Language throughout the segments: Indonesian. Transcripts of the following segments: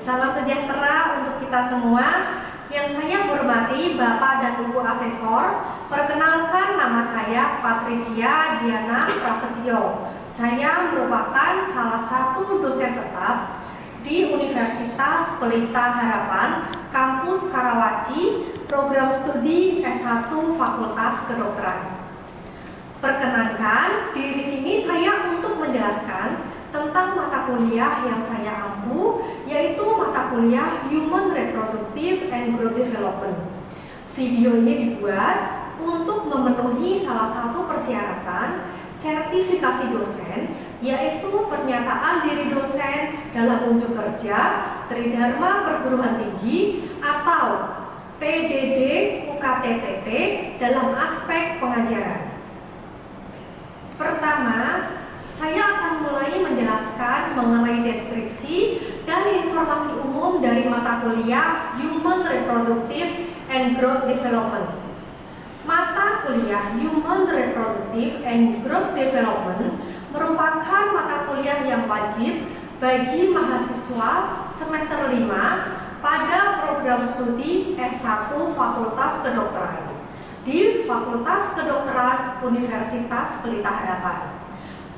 Salam sejahtera untuk kita semua. Yang saya hormati Bapak dan Ibu Asesor, perkenalkan nama saya Patricia Diana Prasetyo. Saya merupakan salah satu dosen tetap di Universitas Pelita Harapan, Kampus Karawaci, program studi S1 Fakultas Kedokteran. Perkenankan, di sini saya untuk menjelaskan tentang mata kuliah yang saya ampu, yaitu mata kuliah Human Reproductive and Growth Development. Video ini dibuat untuk memenuhi salah satu persyaratan sertifikasi dosen, yaitu pernyataan diri dosen dalam unjuk kerja Tridharma Perguruan Tinggi atau PDD UKT-PT dalam aspek pengajaran. Pertama, saya akan mulai menjelaskan mengenai deskripsi dan informasi umum dari mata kuliah Human Reproductive and Growth Development. Mata kuliah Human Reproductive and Growth Development merupakan mata kuliah yang wajib bagi mahasiswa semester 5 pada program studi S1 Fakultas Kedokteran di Fakultas Kedokteran Universitas Pelita Harapan.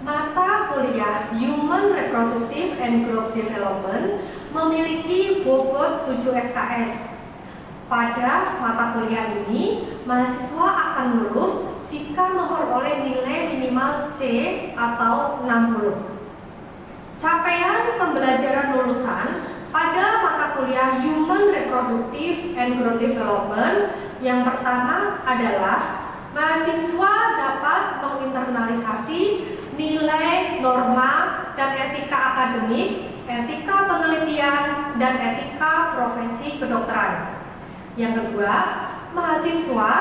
Mata kuliah Human Reproductive and Growth Development memiliki bobot 7 SKS. Pada mata kuliah ini, mahasiswa akan lulus jika memperoleh nilai minimal C atau 60. Capaian pembelajaran lulusan pada mata kuliah Human Reproductive and Growth Development yang pertama adalah mahasiswa dapat menginternalisasi nilai, norma, dan etika akademik, etika penelitian, dan etika profesi kedokteran. Yang kedua, mahasiswa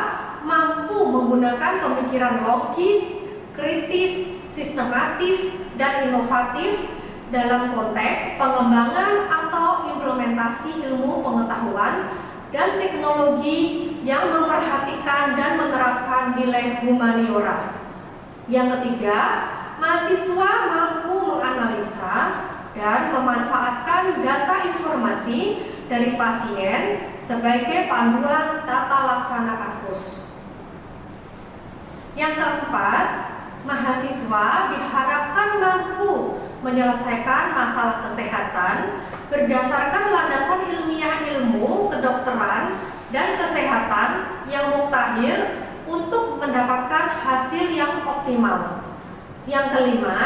mampu menggunakan pemikiran logis, kritis, sistematis, dan inovatif dalam konteks pengembangan atau implementasi ilmu pengetahuan dan teknologi yang memperhatikan dan menerapkan nilai humaniora. Yang ketiga, mahasiswa mampu menganalisa dan memanfaatkan data informasi dari pasien sebagai panduan tata laksana kasus. Yang keempat, mahasiswa diharapkan mampu menyelesaikan masalah kesehatan berdasarkan landasan ilmiah ilmu kedokteran dan kesehatan yang mutakhir untuk mendapatkan hasil yang optimal. Yang kelima,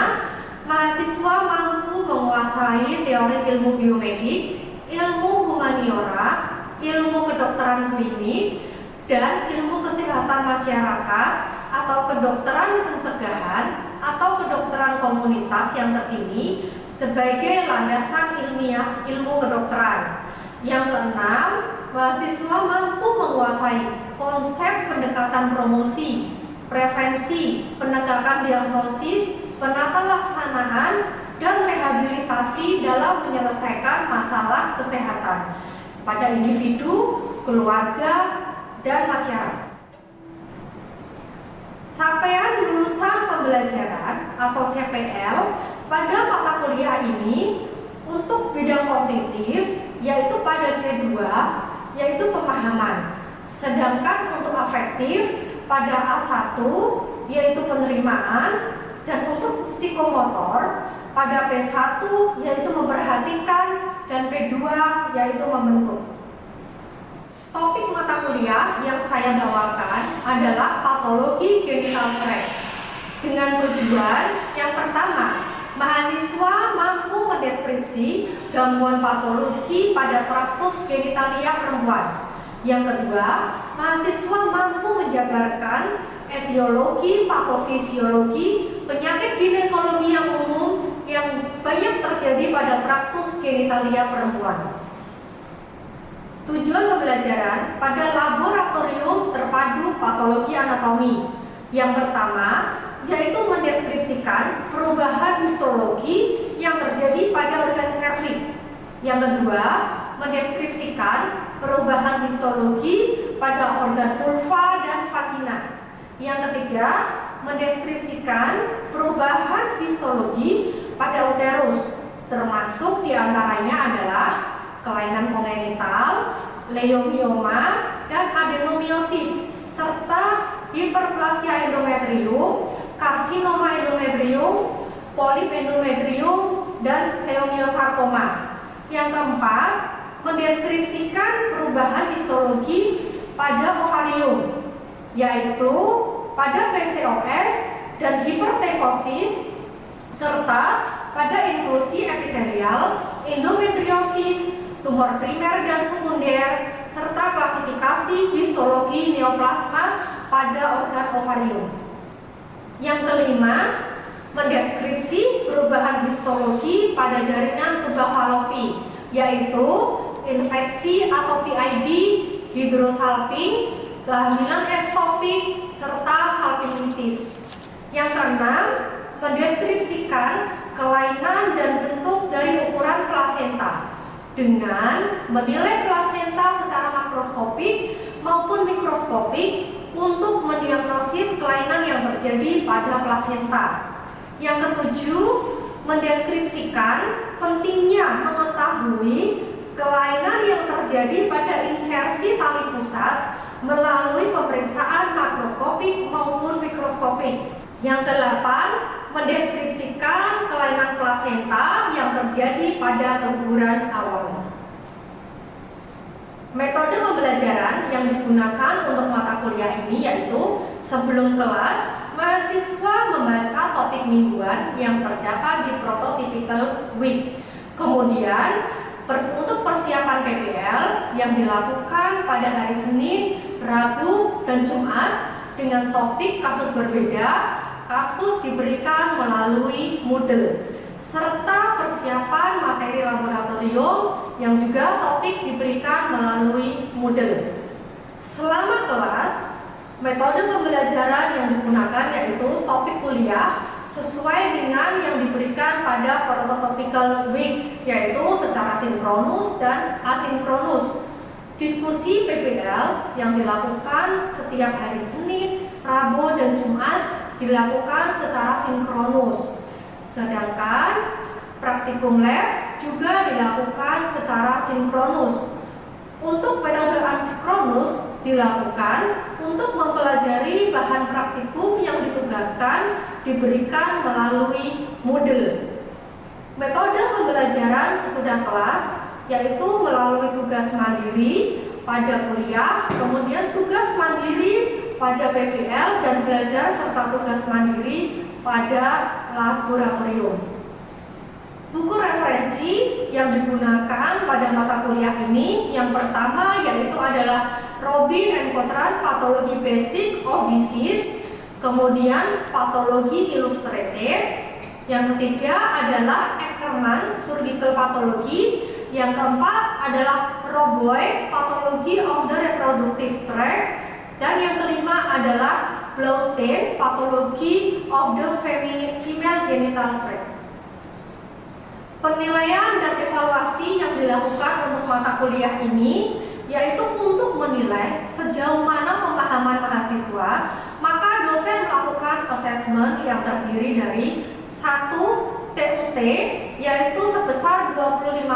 mahasiswa mampu menguasai teori ilmu biomedik, ilmu humaniora, ilmu kedokteran klinik, dan ilmu kesehatan masyarakat atau kedokteran pencegahan atau kedokteran komunitas yang terkini sebagai landasan ilmiah ilmu kedokteran. Yang keenam, mahasiswa mampu menguasai konsep pendekatan promosi, prevensi, penegakan diagnosis, penata laksanaan, dan rehabilitasi dalam menyelesaikan masalah kesehatan pada individu, keluarga, dan masyarakat. Capaian lulusan pembelajaran atau CPL pada mata kuliah ini untuk bidang kognitif yaitu pada C2 yaitu pemahaman, sedangkan untuk afektif pada A1 yaitu penerimaan, dan untuk psikomotor pada P1 yaitu memperhatikan, dan P2 yaitu membentuk. Topik mata kuliah yang saya bawakan adalah patologi genital tract dengan tujuan yang pertama, mahasiswa mampu mendeskripsi gangguan patologi pada traktus genitalia perempuan. Yang kedua, mahasiswa mampu menjabarkan etiologi, patofisiologi, penyakit ginekologi yang umum yang banyak terjadi pada traktus genitalia perempuan. Tujuan pembelajaran pada laboratorium terpadu patologi anatomi. Yang pertama, yaitu mendeskripsikan perubahan histologi yang terjadi pada organ serviks. Yang kedua, mendeskripsikan perubahan histologi pada organ vulva dan vagina. Yang ketiga, mendeskripsikan perubahan histologi pada uterus, termasuk diantaranya adalah kelainan kongenital, leiomioma, dan adenomiosis, serta hiperplasia endometrium, karsinoma endometrium, polip endometrium, dan leiomiosarkoma. Yang keempat, mendeskripsikan perubahan histologi pada ovarium, yaitu pada PCOS dan hipertekosis, serta pada inklusi epitelial, endometriosis, tumor primer dan sekunder, serta klasifikasi histologi neoplasma pada organ ovarium. Yang kelima, mendeskripsi perubahan histologi pada jaringan tuba falopi, yaitu infeksi atau PID, hidrosalping, kehamilan ektopik, serta salpingitis. Yang keenam, mendeskripsikan kelainan dan bentuk dari ukuran plasenta dengan menilai plasenta secara makroskopik maupun mikroskopik untuk mendiagnosis kelainan yang terjadi pada plasenta. Yang ketujuh, mendeskripsikan pentingnya mengetahui kelainan yang terjadi pada insersi tali pusat melalui pemeriksaan makroskopik maupun mikroskopik. Yang kedelapan, mendeskripsikan kelainan plasenta yang terjadi pada keguguran awal. Metode pembelajaran yang digunakan untuk mata kuliah ini yaitu sebelum kelas, mahasiswa membaca topik mingguan yang terdapat di prototypical week. Kemudian, untuk persiapan PPL yang dilakukan pada hari Senin, Rabu, dan Jumat dengan topik kasus berbeda, kasus diberikan melalui Moodle, serta persiapan materi laboratorium yang juga topik diberikan melalui Moodle. Selama kelas, metode pembelajaran yang digunakan yaitu topik kuliah sesuai dengan yang diberikan pada prototypical week, yaitu secara sinkronus dan asinkronus. Diskusi PPL yang dilakukan setiap hari Senin, Rabu, dan Jumat dilakukan secara sinkronus. Sedangkan praktikum lab juga dilakukan secara sinkronus. Untuk metode asinkronus dilakukan untuk mempelajari bahan praktikum yang ditugaskan diberikan melalui Moodle. Metode pembelajaran sesudah kelas yaitu melalui tugas mandiri pada kuliah, kemudian tugas mandiri pada PPL dan belajar serta tugas mandiri pada laboratorium. Buku referensi yang digunakan pada mata kuliah ini yang pertama yaitu adalah Robin and Cotran Pathology Basic of Disease, kemudian Pathology Illustrated, yang ketiga adalah Ackerman Surgical Pathology, yang keempat adalah Roboy Pathology of the Reproductive Tract, dan yang kelima adalah Blaustein Pathology of the Female Genital Tract. Penilaian dan evaluasi yang dilakukan untuk mata kuliah ini yaitu untuk menilai sejauh mana pemahaman mahasiswa, maka dosen melakukan assessment yang terdiri dari 1 TUT yaitu sebesar 25%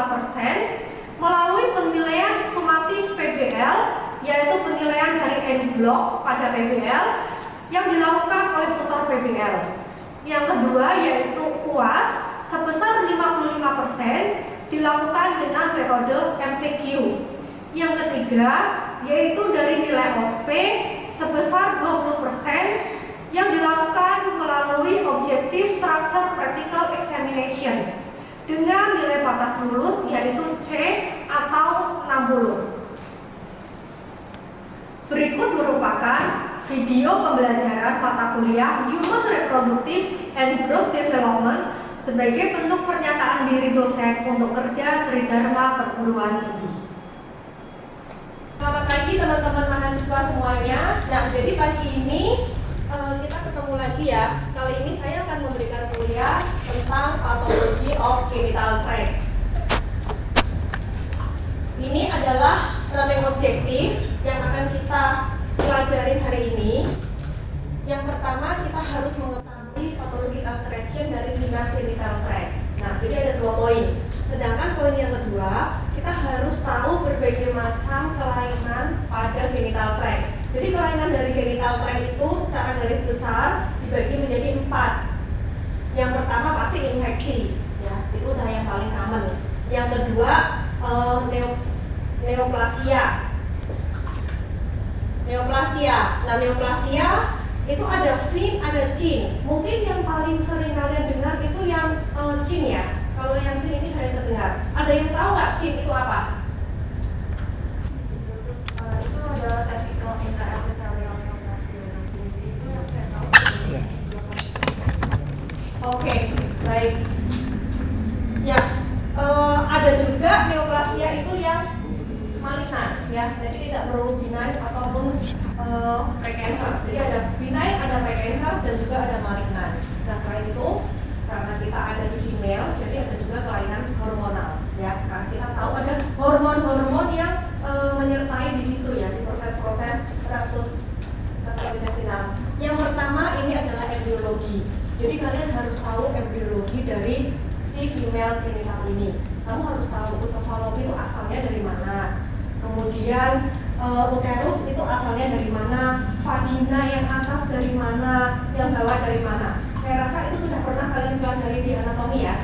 melalui penilaian sumatif PBL yaitu penilaian dari N-block pada PBL yang dilakukan oleh tutor PBL. Yang kedua yaitu UAS sebesar 55% dilakukan dengan metode MCQ. Yang ketiga yaitu dari nilai OSP sebesar 20% yang dilakukan melalui Objective Structure Practical Examination dengan nilai batas lulus yaitu C atau 60. Berikut merupakan video pembelajaran mata kuliah Human Reproductive and Growth Development sebagai bentuk pernyataan diri dosen untuk kerja Tridharma Perguruan Tinggi. Selamat pagi teman-teman mahasiswa semuanya. Nah, jadi pagi ini kita ketemu lagi ya. Kali ini saya akan memberikan kuliah tentang Pathology of Genital Tract. Ini adalah running objektif yang akan kita pelajarin hari ini. Yang pertama kita harus mengetahui patologi attraction dari female genital tract. Nah, jadi ada 2 poin. Sedangkan poin yang kedua, kita harus tahu berbagai macam kelainan pada genital tract. Jadi kelainan dari genital tract itu secara garis besar dibagi menjadi 4. Yang pertama pasti infeksi, ya, itu udah yang paling common. Yang kedua neoplasia. Nah, neoplasia itu ada fin, ada cin. Mungkin yang paling sering kalian dengar itu yang cin ya. Kalau yang cin ini sering terdengar. Ada yang tahu nggak cin itu apa? Itu adalah cervical intraepithelial neoplasia. Itu yang saya tahu. Oke, baik. Ya, ada juga neoplasia itu yang malignan, ya. Jadi tidak perlu benign ataupun precancer. Jadi ada benign, ada precancer, dan juga ada malignan. Nah, selain itu, karena kita ada di female, jadi ada juga kelainan hormonal, ya. Karena kita tahu ada hormon-hormon yang menyertai di situ, ya, di proses-proses traktus gastrointestinal. Yang pertama ini adalah embriologi. Jadi kalian harus tahu embriologi dari si female genital ini. Kamu harus tahu utek fallopi itu asalnya dari mana. Kemudian uterus itu asalnya dari mana, vagina yang atas dari mana, yang bawah dari mana. Saya rasa itu sudah pernah kalian pelajari di anatomi ya.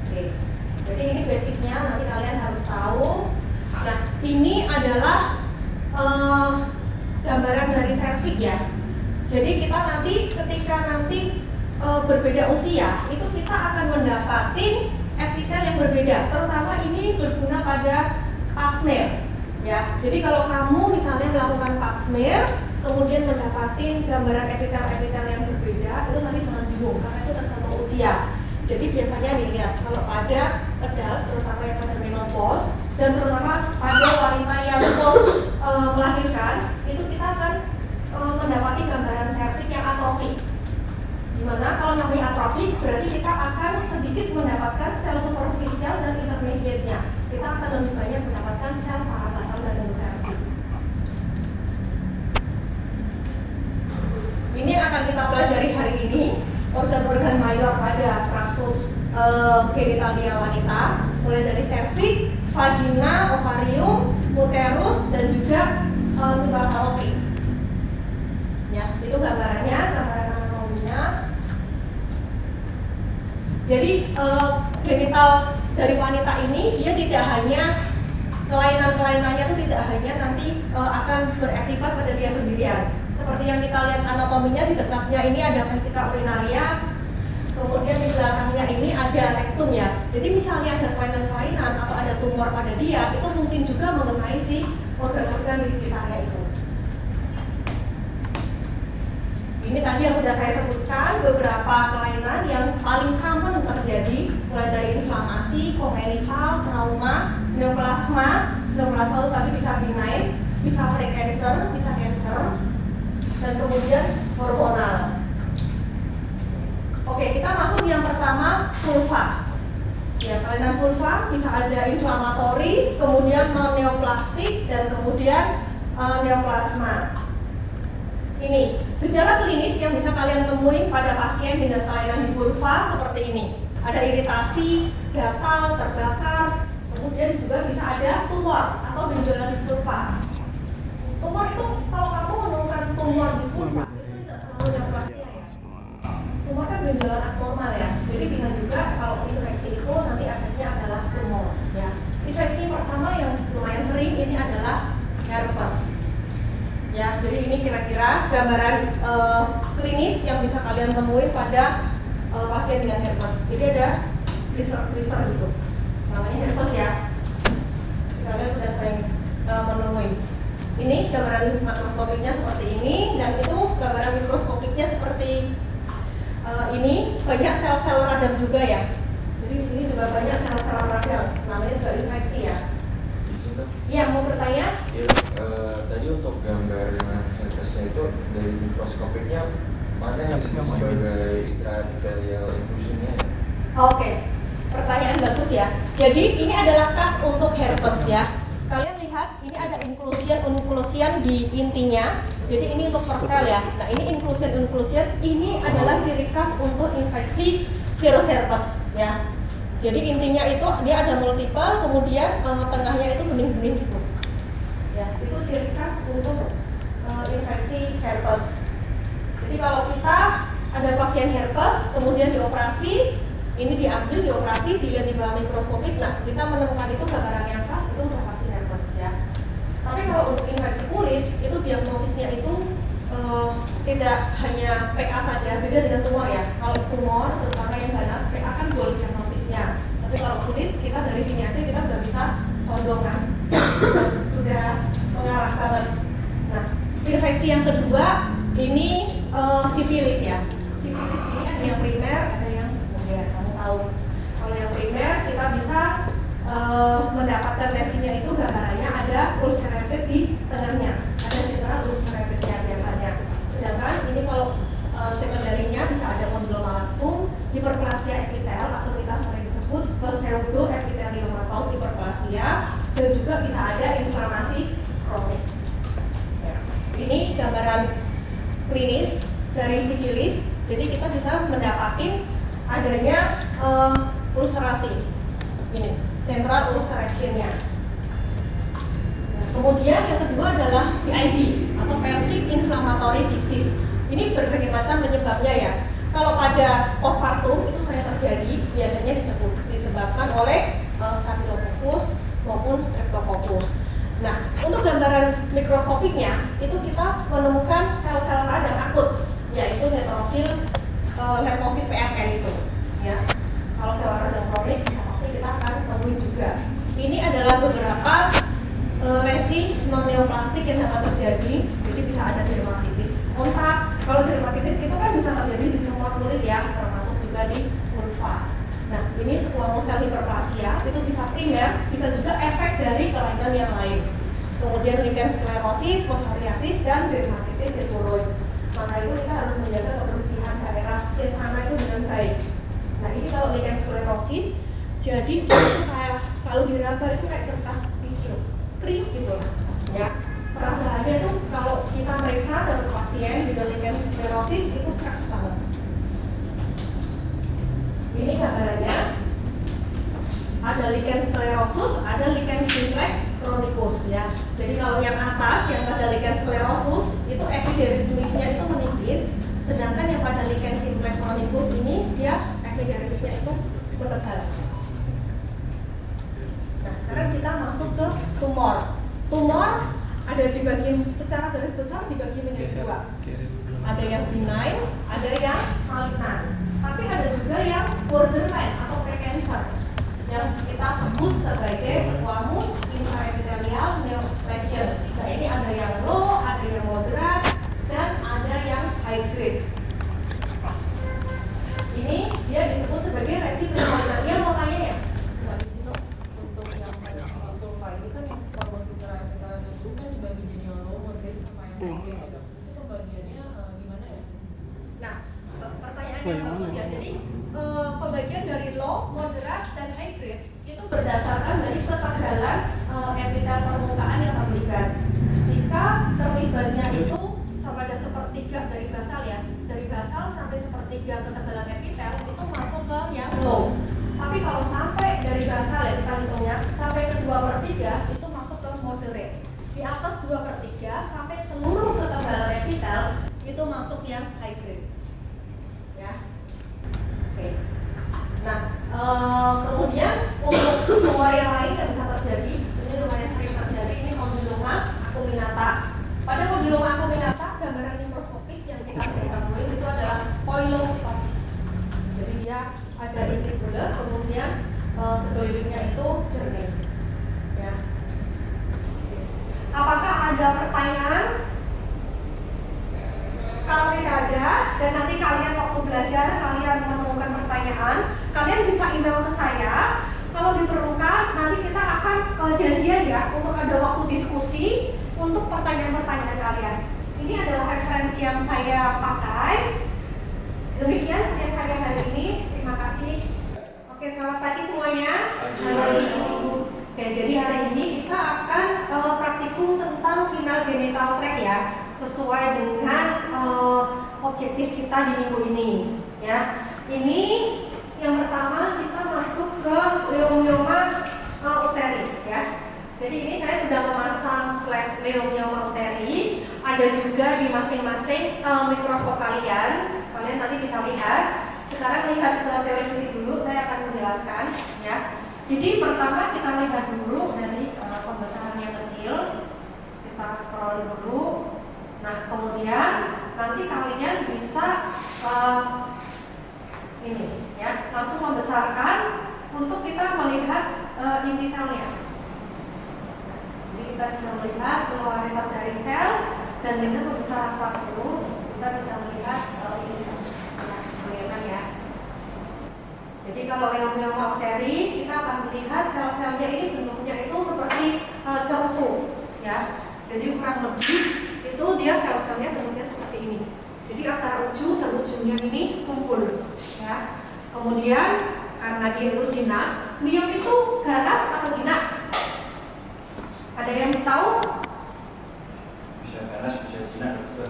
Oke. Jadi ini basicnya nanti kalian harus tahu. Nah, ini adalah gambaran dari serviks ya. Jadi kita nanti ketika berbeda usia, itu kita akan mendapatkan epitel yang berbeda. Terutama ini berguna pada pap smear. Ya, jadi kalau kamu misalnya melakukan pap smear, kemudian mendapatkan gambaran epitel-epitel yang berbeda, itu nanti jangan bingung karena itu tergantung usia. Jadi biasanya dilihat kalau pada adult, terutama yang pada menopause, dan terutama pada wanita yang post melahirkan, itu kita akan mendapati gambaran serviks yang atrofik. Dimana kalau namanya atrofik berarti kita akan sedikit mendapatkan sel superficial dan intermediate-nya. Kita akan lebih banyak mendapatkan sel parabasal dan endoservik. Ini yang akan kita pelajari hari ini, organ-organ mayor pada traktus genitalia wanita, mulai dari serviks, vagina, ovarium, uterus, dan juga tuba fallopi. Ya, itu gambarannya, gambaran anatominya. Jadi genital dari wanita ini dia tidak hanya kelainan-kelainannya itu tidak hanya nanti akan berakibat pada dia sendirian. Seperti yang kita lihat anatominya, di dekatnya ini ada vesika urinaria, kemudian di belakangnya ini ada rektum ya. Jadi misalnya ada kelainan-kelainan atau ada tumor pada dia, itu mungkin juga mengenai si organ-organ di sekitarnya itu. Ini tadi yang sudah saya sebutkan beberapa kelainan yang paling common terjadi, mulai dari inflamasi, kongenital, trauma, neoplasma. Neoplasma itu tadi bisa benign, bisa precancer, bisa cancer, dan kemudian hormonal. Oke, kita masuk yang pertama, vulva. Ya, kelainan vulva bisa ada inflamatory, kemudian non-neoplastik, dan kemudian neoplasma. Ini gejala klinis yang bisa kalian temui pada pasien dengan kelainan di vulva seperti ini. Ada iritasi, gatal, terbakar, kemudian juga bisa ada tumor atau benjolan di vulva. Tumor itu kalau kamu menemukan tumor di vulva itu tidak selalu neoplasia ya. Tumor kan benjolan abnormal ya. Jadi bisa juga kalau infeksi itu nanti efeknya adalah tumor ya. Infeksi pertama yang lumayan sering ini adalah herpes. Ya, jadi ini kira-kira gambaran klinis yang bisa kalian temui pada pasien dengan herpes. Jadi ada blister gitu, namanya herpes ya. Kalian sudah sering menemui. Ini gambaran makroskopiknya seperti ini, dan itu gambaran mikroskopiknya seperti ini. Banyak sel-sel radang juga ya. Jadi di sini juga banyak sel-sel radang, namanya juga infeksi ya. Iya, mau bertanya? Ya, tadi untuk gambar herpesnya itu dari mikroskopiknya mana yang disebut sebagai intraepithelial inclusionnya? Oke, pertanyaan bagus ya. Jadi ini adalah kas untuk herpes ya. Kalian lihat ini ada inclusion di intinya. Jadi ini untuk per sel ya. Nah ini inclusion ini adalah ciri khas untuk infeksi virus herpes ya. Jadi intinya itu dia ada multiple, kemudian tengahnya itu bening-bening gitu. Ya, itu ciri khas untuk infeksi herpes. Jadi kalau kita ada pasien herpes, kemudian dioperasi, ini diambil, dioperasi, dilihat di bawah mikroskopik, nah kita menemukan itu gambaran yang khas, itu udah pasti herpes ya. Tapi kalau untuk infeksi kulit, itu diagnosisnya itu tidak hanya PA saja, beda dengan tumor ya. Kalau tumor, terutama yang ganas, PA kan boleh diagnosisnya. Tapi kalau kulit, kita dari sini aja kita udah bisa condongan, sudah mengarah banget. Nah, infeksi yang kedua ini sifilis ya. Sifilis ini ada yang primer, ada yang sekunder. Kamu tahu, kalau yang primer kita bisa mendapatkan lesinya itu gambarannya ada ulcerated di tengahnya, ada central ulceratednya biasanya. Sedangkan ini kalau sekunderinya bisa ada condylomalatum, hiperplasia epitel atau kita sering sebut pseudoepitheliomatous hiperplasia, dan juga bisa ada inflamasi kronik. Ini gambaran klinis dari sifilis, jadi kita bisa mendapatkan adanya ulcerasi, ini central ulceration-nya. Kemudian yang kedua adalah PID atau pelvic inflammatory disease. Ini berbagai macam penyebabnya ya. Kalau pada postpartum itu sering terjadi, biasanya disebabkan oleh Staphylococcus maupun Streptococcus. Nah, untuk gambaran mikroskopiknya itu kita menemukan sel-sel radang akut, yaitu neutrophil leukosit PMN itu. Ya, kalau sel radang kronik pasti kita akan temui juga. Ini adalah beberapa lesi non neoplastik yang dapat terjadi. Jadi bisa ada dermatitis kontak. Kalau dermatitis itu kan bisa terjadi di semua kulit ya, termasuk juga di vulva. Nah, ini squamous cell hiperplasia itu bisa primer, bisa juga efek dari kelainan yang lain. Kemudian lichen sklerosis, psoriasis, dan dermatitis seborrheic. Maka itu kita harus menjaga kebersihan daerah sel sana itu dengan baik. Nah, ini kalau lichen sklerosis, jadi itu kayak kalau diraba itu kayak kertas tisu, kering gitu lah. Ya, perabaannya itu kalau kita meriksa dari pasien dengan lichen sklerosis itu khas banget. Ini gambarannya, ada lichen sclerosus, ada lichen simplex chronicus ya. Jadi kalau yang atas yang pada lichen sclerosus itu epidermisnya itu menipis, sedangkan yang pada lichen simplex chronicus ini dia epidermisnya itu menebal. Nah, sekarang kita masuk ke tumor. Tumor ada dibagi secara garis besar dibagi menjadi dua. Ada yang benign, ada yang malignan. Tapi ada juga yang borderline atau precancer yang kita sebut sebagai squamous intraepithelial neoplasia. Nah, ini ada yang low, ada yang moderat, dan ada yang high grade. Ini dia disebut sebagai resipromalignant. Dia mau tanya ya? Untuk yang vulva ini kan yang squamous intraepithelial itu kan dibagi jadi yang low, moderate, sama yang high grade. Itu pembagiannya gimana ya? Nah, pertanyaan yang bagus ya. Jadi pembagian dari low, moderat, dan high grade itu berdasarkan dari ketebalan epitel permukaan yang terlibat. Jika terlibatnya itu pada sepertiga dari basal ya, dari basal sampai sepertiga ketebalan epitel itu masuk ke yang low. Tapi kalau sampai dari basal ya kita hitungnya sampai ke 2/3 itu masuk ke moderate. Di atas 2/3 sampai seluruh ketebalan epitel itu masuk yang high grade. Ya. Oke. Nah, kemudian untuk tumor yang lain yang bisa terjadi, ini lumayan sering terjadi, ini condyloma acuminata. Pada condyloma acuminata, gambaran mikroskopik yang kita sering temui itu adalah poilocytosis. Jadi dia ada inti bulat, kemudian sekelilingnya itu jernih. Ya. Apakah ada pertanyaan? Kalau tidak ada, dan nanti kalian waktu belajar kalian menemukan pertanyaan, kalian bisa email ke saya. Kalau diperlukan, nanti kita akan janjian ya untuk ada waktu diskusi untuk pertanyaan-pertanyaan kalian. Ini adalah referensi yang saya pakai. Demikian yang saya hari ini. Terima kasih. Oke, selamat pagi semuanya. Oke, jadi hari ini kita akan praktikum tentang female genital tract ya, sesuai dengan objektif kita di minggu ini. Ya, ini yang pertama kita masuk ke leiomyoma uteri ya. Jadi ini saya sudah memasang slide leiomyoma uteri. Ada juga di masing-masing mikroskop kalian. Kalian tadi bisa lihat. Sekarang lihat ke televisi dulu. Saya akan menjelaskan ya. Jadi pertama kita lihat dulu dari pembesaran yang kecil. Kita scroll dulu. Nah kemudian nanti kalian bisa ini ya langsung membesarkan untuk kita melihat inti selnya. Jadi kita bisa melihat seluruh varietas dari sel dan dengan pembesaran 40 kita bisa melihat inti sel. Ya, kelihatan ya. Jadi kalau leiomyoma uteri kita akan melihat sel-selnya ini bentuknya itu seperti cerutu ya. Jadi kurang lebih itu dia sel-selnya bentuknya seperti ini. Jadi antara ujung dan ujungnya ini kumpul ya. Kemudian karena dia itu jinak, miom itu ganas atau jinak? Ada yang tahu? Bisa ganas, bisa jinak, betul.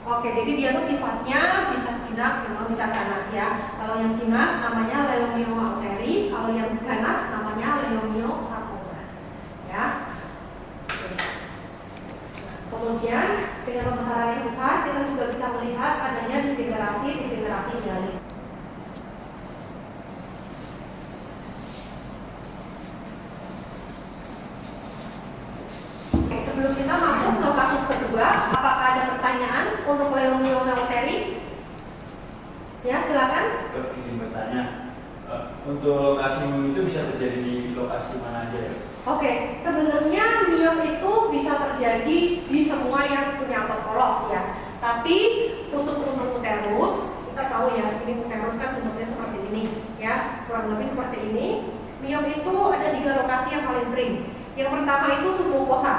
Oke, jadi dia tuh sifatnya bisa jinak, memang bisa ganas ya. Kalau yang jinak namanya leiomyoma uteri, kalau yang ganas namanya leiomyosarcoma ya. Kemudian dengan pembesaran yang besar kita juga bisa melihat adanya degenerasi hialin. Oke, sebelum kita masuk ke kasus kedua, apakah ada pertanyaan untuk leiomyoma uteri? Ya, silakan. Izin bertanya, untuk lokasi miom itu bisa terjadi di lokasi mana aja ya? Oke, sebenarnya miom itu bisa terjadi di semua yang punya otot polos ya. Tapi khusus untuk uterus, kita tahu ya, ini uterus kan bentuknya seperti ini ya, kurang lebih seperti ini. Miom itu ada 3 lokasi yang paling sering. Yang pertama itu submukosa.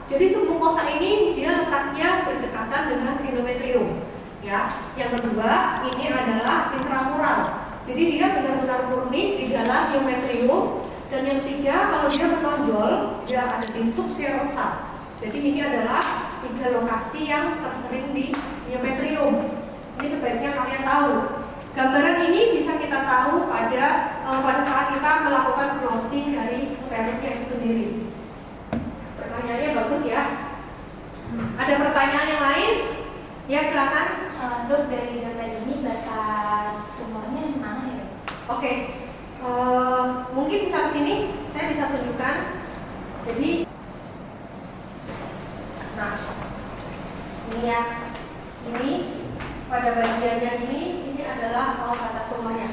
Jadi submukosa ini dia letaknya berdekatan dengan endometrium ya. Yang kedua ini adalah intramural. Jadi dia benar-benar murni di dalam endometrium. Dan yang ketiga, kalau dia menonjol, dia ada di subserosa. Jadi ini adalah 3 lokasi yang tersering di endometrium. Ini sebaiknya kalian tahu. Gambaran ini bisa kita tahu pada saat kita melakukan crossing dari uterusnya itu sendiri. Pertanyaannya bagus ya. Ada pertanyaan yang lain? Ya silakan. Dok, dari gambar ini batas tumornya di mana ya? Oke. Mungkin bisa ke sini, saya bisa tunjukkan. Jadi, nah, ini ya, ini pada bagiannya ini adalah batas tumornya.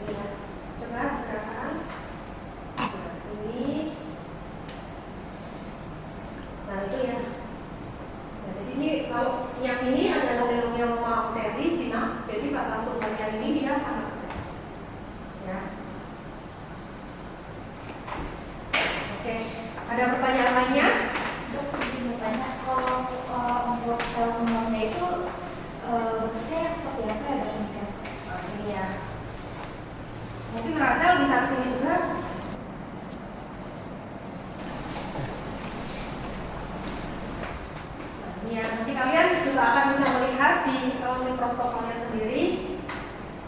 Ini ya, coba gerakan. Nah, ini, nah itu ya. Nah, jadi ini kalau yang ini adalah leiomyoma uteri jinak, jadi batas tumornya ini dia sangat ya. Oke, ada pertanyaan lainnya? Dok, izin bertanya, kalau untuk sel tumornya itu bentuknya seperti apa ya dok? Ini ya. Mungkin Rachel bisa kesini juga. Nah, ini ya. Nanti kalian juga akan bisa melihat di mikroskop kalian sendiri.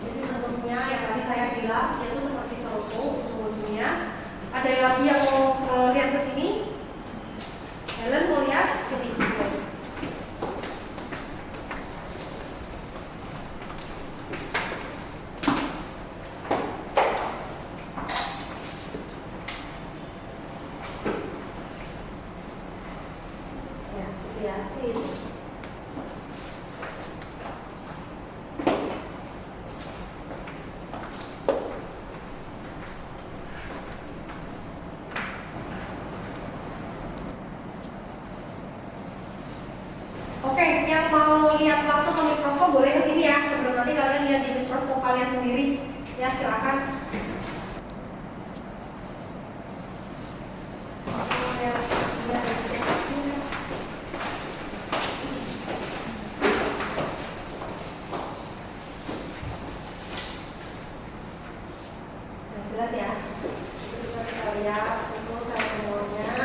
Jadi bentuknya yang tadi saya bilang itu seperti cerutu ujung-ujungnya. Ada yang lagi yang mau lihat ke sini? Helen mau lihat? Sini. Ya, ya, please. Oke, yang mau lihat langsung ke mikroskop boleh ke sini ya. Sebelum nanti kalian lihat di mikroskop kalian sendiri. Ya, silakan. Nah, jelas ya. Itu kita lihat untuk sel tumornya.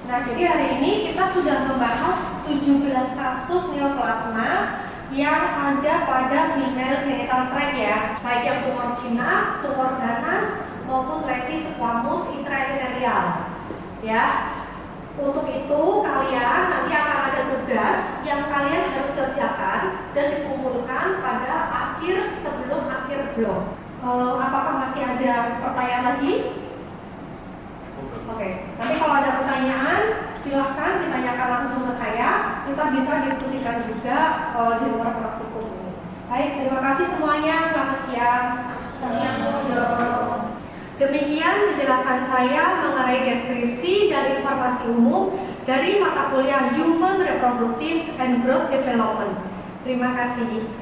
Nah, jadi hari ini kita sudah membahas 17 kasus neoplasma yang ada pada female genital tract ya, baik yang tumor jinak, tumor ganas, maupun lesi squamous intraepithelial. Ya, untuk itu kalian nanti akan ada tugas yang kalian harus kerjakan dan dikumpulkan pada sebelum akhir blok. Apakah masih ada pertanyaan lagi? Oke, nanti kalau ada pertanyaan silahkan ditanyakan langsung ke saya. Kita bisa diskusikan juga di luar praktikum ini. Baik, terima kasih semuanya. Selamat siang. Demikian penjelasan saya mengenai deskripsi dan informasi umum dari mata kuliah Human Reproductive and Growth Development. Terima kasih.